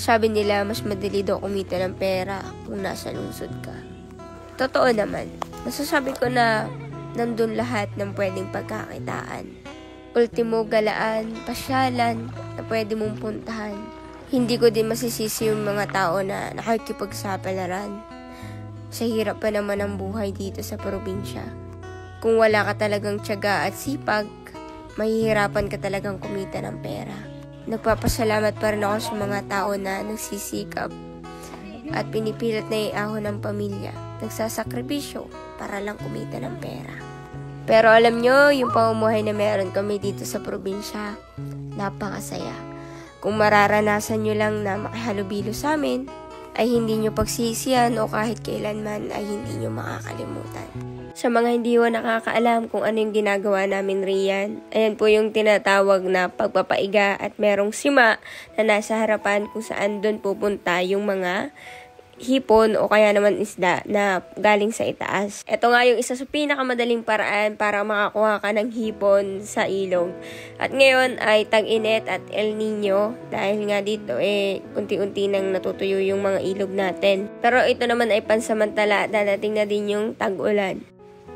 sabi nila mas madali daw kumita ng pera kung nasa lungsod ka. Totoo naman, masasabi ko na nandun lahat ng pwedeng pagkakitaan. Ultimo, galaan, pasyalan na pwede mong puntahan. Hindi ko din masisisi yung mga tao na nakikipagsapalaran. Sa hirap pa naman ang buhay dito sa probinsya. Kung wala ka talagang tiyaga at sipag, mahihirapan ka talagang kumita ng pera. Nagpapasalamat pa rin ako sa mga tao na nagsisikap at pinipilit na iahon ng pamilya, nagsasakripisyo para lang kumita ng pera. Pero alam nyo, yung pamumuhay na meron kami dito sa probinsya, napakasaya. Kung mararanasan nyo lang na makihalubilo sa amin, ay hindi nyo pagsisiyan o kahit kailanman ay hindi nyo makakalimutan. Sa mga hindi ko nakakaalam kung ano yung ginagawa namin riyan, ayan po yung tinatawag na pagpapaiga at merong sima na nasa harapan kung saan doon pupunta yung mga hipon o kaya naman isda na galing sa itaas. Ito nga yung isa sa pinakamadaling paraan para makakuha ka ng hipon sa ilog. At ngayon ay tag-init at El Nino dahil nga dito unti-unti nang natutuyo yung mga ilog natin. Pero ito naman ay pansamantala, dadating na din yung tag-ulan.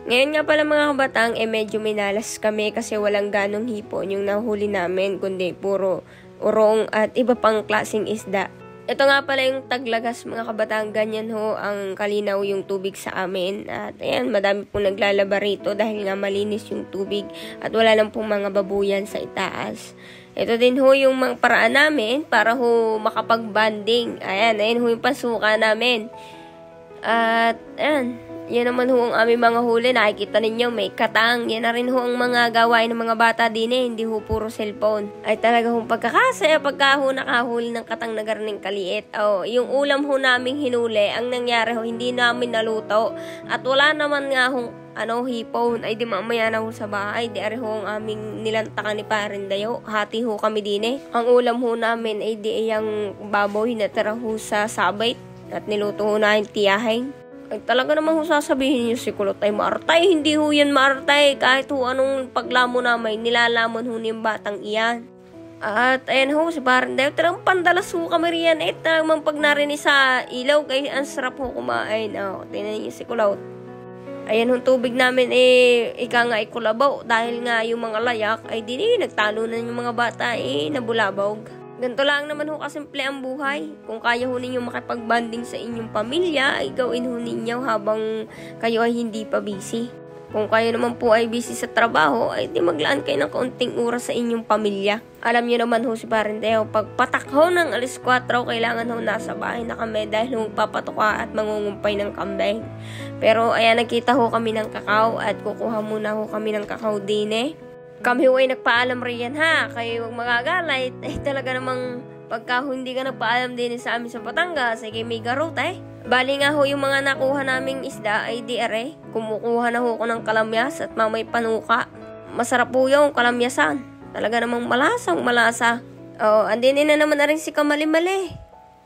Ngayon nga pala mga kabatang, medyo minalas kami kasi walang ganong hipon yung nahuli namin, kundi puro urong at iba pang klaseng isda. Ito nga pala yung Taglagas mga kabatang, ganyan ho ang kalinaw yung tubig sa amin. At ayan, madami pong naglalaba rito dahil nga malinis yung tubig at wala lang pong mga babuyan sa itaas. Ito din ho yung mga paraan namin para ho makapag-banding. Ayan ho yung pasuka namin. At ayan, yan naman ho ang aming mga huli. Nakikita ninyo, may katang. Yan na rin ho ang mga gawain ng mga bata din hindi ho puro cellphone. Ay talaga hong pagkakasaya pagka ho nakahuli ng katang na garning kaliit. Yung ulam ho naming hinuli, ang nangyari ho, hindi namin naluto. At wala naman nga hong hipon. Ay di mamaya na ho sa bahay. Di ari ho ang aming nilantakan ni Parindayo. Hati ho kami din Ang ulam ho namin ay di yung baboy na tara ho sa sabay. At niluto ho na yung tiyaheng. Ay talaga naman ho sasabihin niyo si Kulot ay maartay. Hindi ho yan maartay. Kahit ho anong paglamo namin, nilalamon ho niyang batang iyan. At ayan ho, si Parindayo, talagang pandalas ho kami riyan. Talagang pag narinig sa ilaw, kaya ang sarap ho kumain. Tingnan niyo si Kulot. Ayan ho, tubig namin ika nga ikulabaw. Dahil nga yung mga layak ay nagtalo na yung mga bata nabulabog. Ganito lang naman ho kasimple ang buhay. Kung kaya ho ninyo makipag-banding sa inyong pamilya, ay gawin ho ninyo habang kayo ay hindi pa busy. Kung kayo naman po ay busy sa trabaho, ay di maglaan kayo ng kaunting oras sa inyong pamilya. Alam niyo naman ho si Parindayo, pag patak ho ng alis 4, kailangan ho nasa bahay na kami dahil ho papatuka at mangungumpay ng kambing. Pero ayan, nagkita ho kami ng kakao at kukuha muna ho kami ng kakao din Kami ho ay nagpaalam riyan ha, kayo huwag magagalit. Talaga namang pagka hindi ka nagpaalam din sa amin sa Batangas, ay may garot Bali nga ho yung mga nakuha naming isda ay kumukuha na ho ko ng kalamyas at mamay panuka. Masarap po yung kalamyasan. Talaga namang malasa. Andin na naman na rin si Kamali-Mali.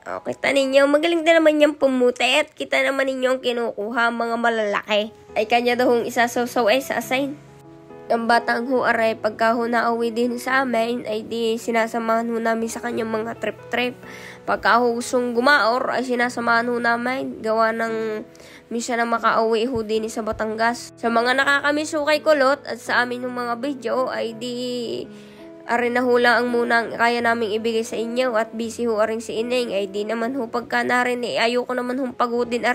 Kita ninyo, magaling din naman yung pumuti at kita naman ninyo ang kinukuha mga malalaki. Ay kanya daw hong isasaw-saw sa assign. Ang batang ho pagka ho nauwi din sa amin, ay di sinasamahan ho namin sa kanyang mga trip-trip. Pagka ho gustong gumaor, ay sinasamahan ho namin. Gawa ng minsan na makauwi ho din sa Batangas. Sa mga nakakamiss ho kay Kulot at sa amin ng mga video, ay di na ho lang ang munang kaya naming ibigay sa inyo. At busy ho aring si Ineng, ay di naman ho pagka narin, ayoko naman hong pagutin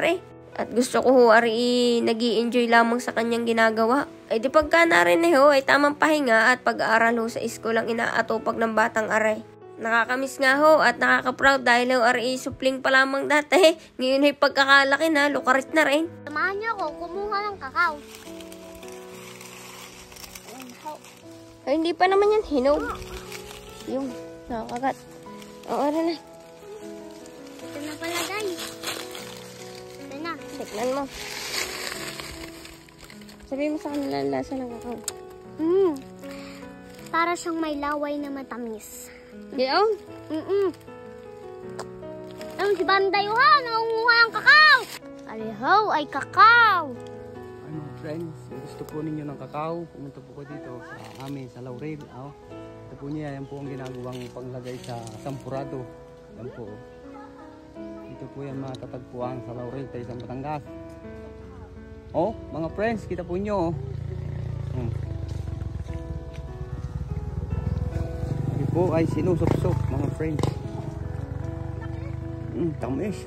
At gusto ko ho nag-i-enjoy lamang sa kanyang ginagawa. Ay di pagka narin ay tamang pahinga at pag-aaral ho sa school ang inaatupag ng batang Nakakamiss nga ho at nakaka-proud dahil ho supling pa lamang dati. Ngayon ay pagkakalaki na, lukarit na rin. Samahan niyo ako, kumuha ng kakao. Ay hindi pa naman yan hinog. Yung, nakakagat. Ara na. Ito na pala guys. Tikman mo. Sabihin mo sa kanila ang lasa ng kakao. Para siyang may laway na matamis. Ganoon? Si Parindayo ha, nangunguha ng kakao. Aliho ay kakao. Friends, gusto po ninyo ng kakao, pumunta po ko dito sa amin, sa Laurel. Ito po niya, yan po ang ginagawang panglagay sa sampurado. Yan po. Dito po yan matatagpuan sa Laurel, Isang Batangas. Oh, mga friends, kita po nyo. Ito po ay sinusok-sok, mga friends. Tamis.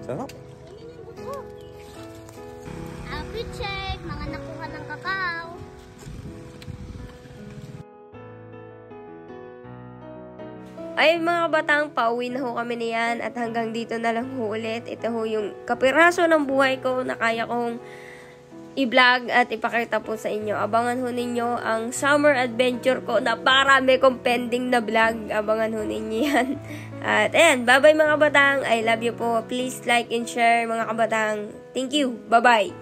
Sarap. Happy check, mga nakuha ng kakao. Ay mga batang, pauwi na ho kami niyan at hanggang dito na lang ho ulit. Ito ho yung kapiraso ng buhay ko na kaya kong i-vlog at ipakita po sa inyo. Abangan ho ninyo ang summer adventure ko. Napakarami kong pending na vlog. Abangan ho ninyo yan. At ayan, bye bye mga batang. I love you po. Please like and share mga kabatang. Thank you. Bye bye.